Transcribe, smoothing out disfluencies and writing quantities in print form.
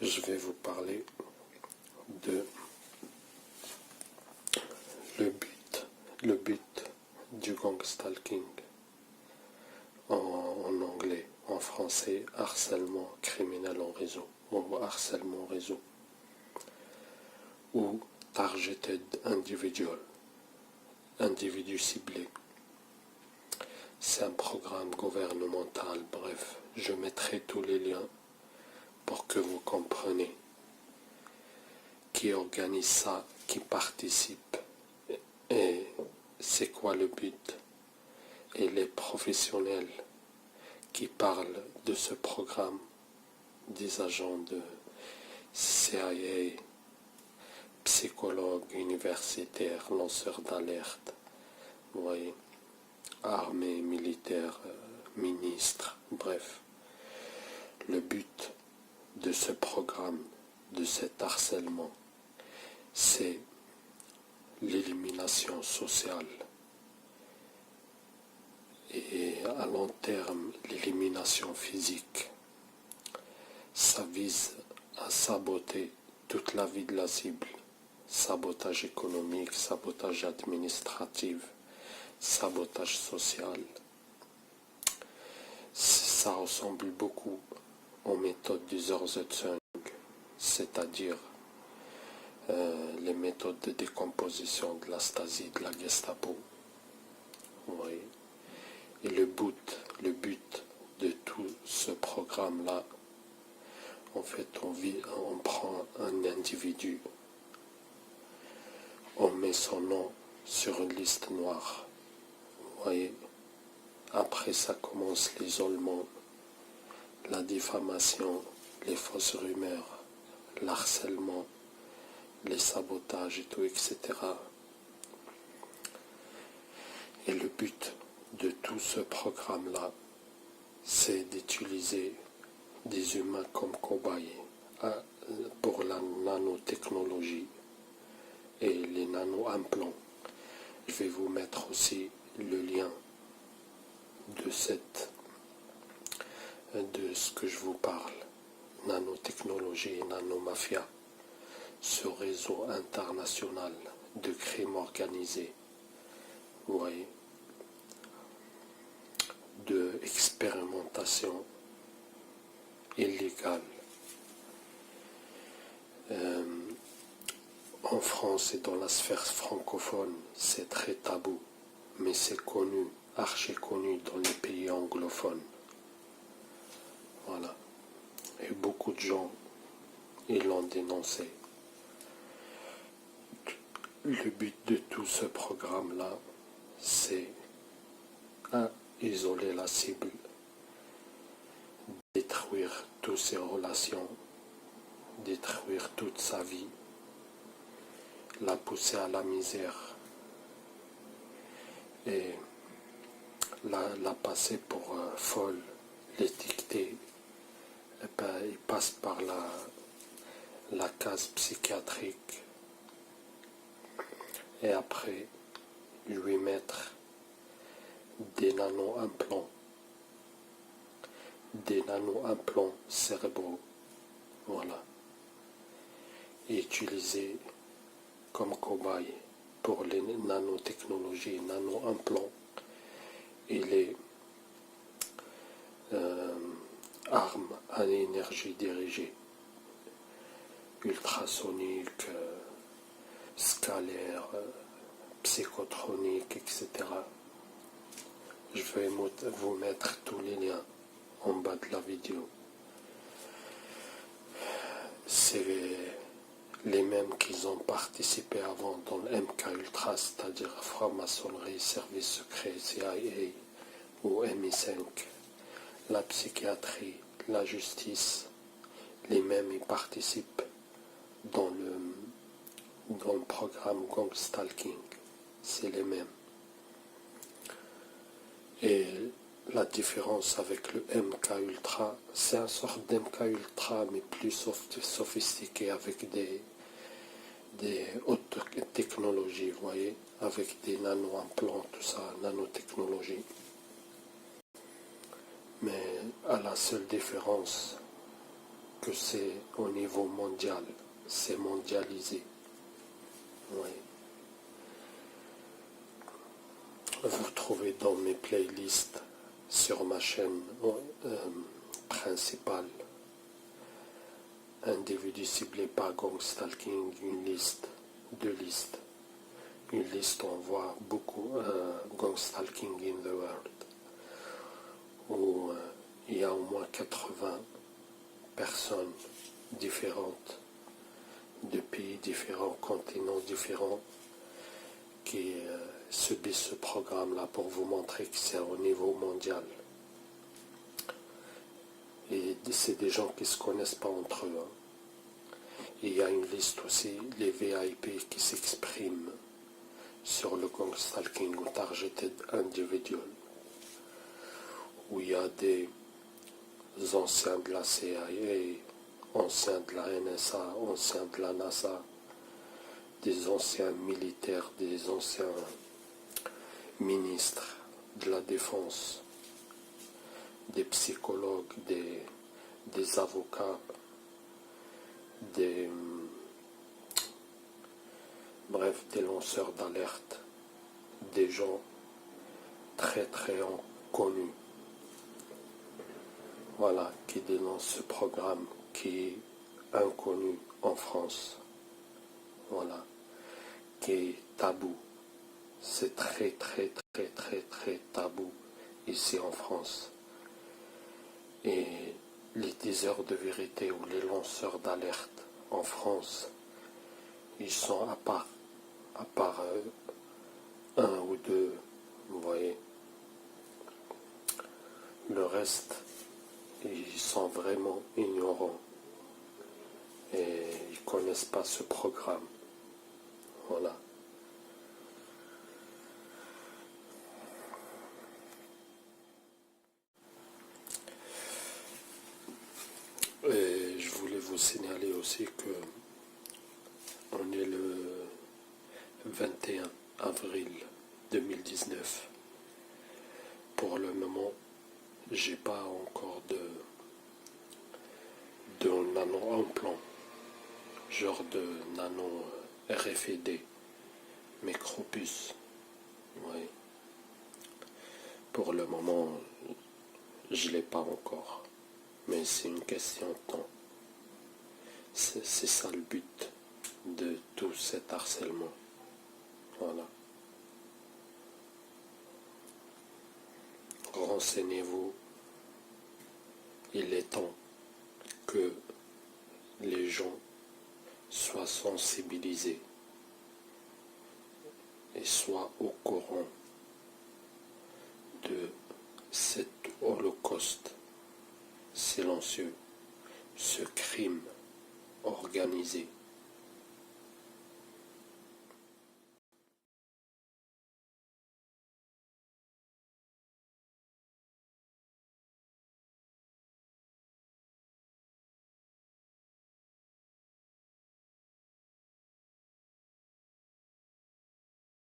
je vais vous parler de le but du gang stalking. En anglais, en français, harcèlement criminel en réseau, ou harcèlement réseau, ou targeted individual, individu ciblé. C'est un programme gouvernemental, bref, je mettrai tous les liens pour que vous compreniez qui organise ça, qui participe, et c'est quoi le but. Et les professionnels qui parlent de ce programme, des agents de CIA, psychologues universitaires, lanceurs d'alerte, vous voyez, armée, militaire, ministres, bref. Le but de ce programme, de cet harcèlement, c'est l'élimination sociale et à long terme l'élimination physique. Ça vise à saboter toute la vie de la cible, sabotage économique, sabotage administratif, sabotage social. Ça ressemble beaucoup aux méthodes du Zorzetzung, c'est-à-dire les méthodes de décomposition de la Stasi, de la Gestapo. Oui. Et le but de tout ce programme-là, en fait, on prend un individu, on met son nom sur une liste noire. Vous voyez, après ça commence l'isolement, la diffamation, les fausses rumeurs, l'harcèlement, les sabotages et tout, etc. Et le but de tout ce programme-là, c'est d'utiliser des humains comme cobayes pour la nanotechnologie et les nano-implants. Je vais vous mettre aussi le lien de ce que je vous parle, nanotechnologie et nanomafia, ce réseau international de crime organisé, vous voyez, de expérimentation illégale. En France et dans la sphère francophone, c'est très tabou, mais c'est connu, archi connu dans les pays anglophones. Voilà. Et beaucoup de gens, ils l'ont dénoncé. Le but de tout ce programme-là, c'est isoler la cible, détruire toutes ses relations, détruire toute sa vie, la pousser à la misère et la passer pour folle, l'étiqueter. Il passe par la case psychiatrique et après lui mettre des nano-implants cérébraux, voilà, et utilisés comme cobayes pour les nanotechnologies, nano-implants et les armes à énergie dirigée, ultrasonique, scalaire, psychotronique, etc. Je vais vous mettre tous les liens en bas de la vidéo. C'est les mêmes qui ont participé avant dans le MK Ultra, c'est-à-dire franc-maçonnerie, service secret, CIA ou MI5, la psychiatrie, la justice. Les mêmes y participent dans le programme Gang Stalking. C'est les mêmes. Et la différence avec le MK Ultra, c'est une sorte d'MK Ultra, mais plus sophistiqué, avec des hautes technologies, vous voyez, avec des nano-implants, tout ça, que c'est au niveau mondial, c'est mondialisé. Oui. Vous trouvez dans mes playlists sur ma chaîne principale individu ciblé par gang stalking, une liste, deux listes. Une liste où on voit beaucoup gang stalking in the world, où il y a au moins 80 personnes différentes, de pays différents, continents différents, qui subissent ce programme-là pour vous montrer que c'est au niveau mondial. Et c'est des gens qui ne se connaissent pas entre eux. Il y a une liste aussi, les VIP qui s'expriment sur le gang stalking ou targeted individual, où il y a des anciens de la CIA, anciens de la NSA, anciens de la NASA, des anciens militaires, des anciens ministres de la Défense, des psychologues, des avocats, bref, des lanceurs d'alerte, des gens très très connus, voilà, qui dénoncent ce programme qui est inconnu en France, voilà, qui est tabou. C'est très très très très très tabou ici en France. Et les diseurs de vérité ou les lanceurs d'alerte en France, ils sont à part un ou deux, vous voyez. Le reste, ils sont vraiment ignorants et ils ne connaissent pas ce programme. Voilà. Et je voulais vous signaler aussi que on est le 21 avril 2019. Pour le moment, j'ai pas encore de nano implant, genre de nano RFID, micropuce. Oui. Pour le moment, je l'ai pas encore, mais c'est une question de temps. C'est ça le but de tout cet harcèlement. Voilà. Renseignez-vous. Il est temps que les gens soient sensibilisés et soient au courant de cet holocauste silencieux, ce crime organisé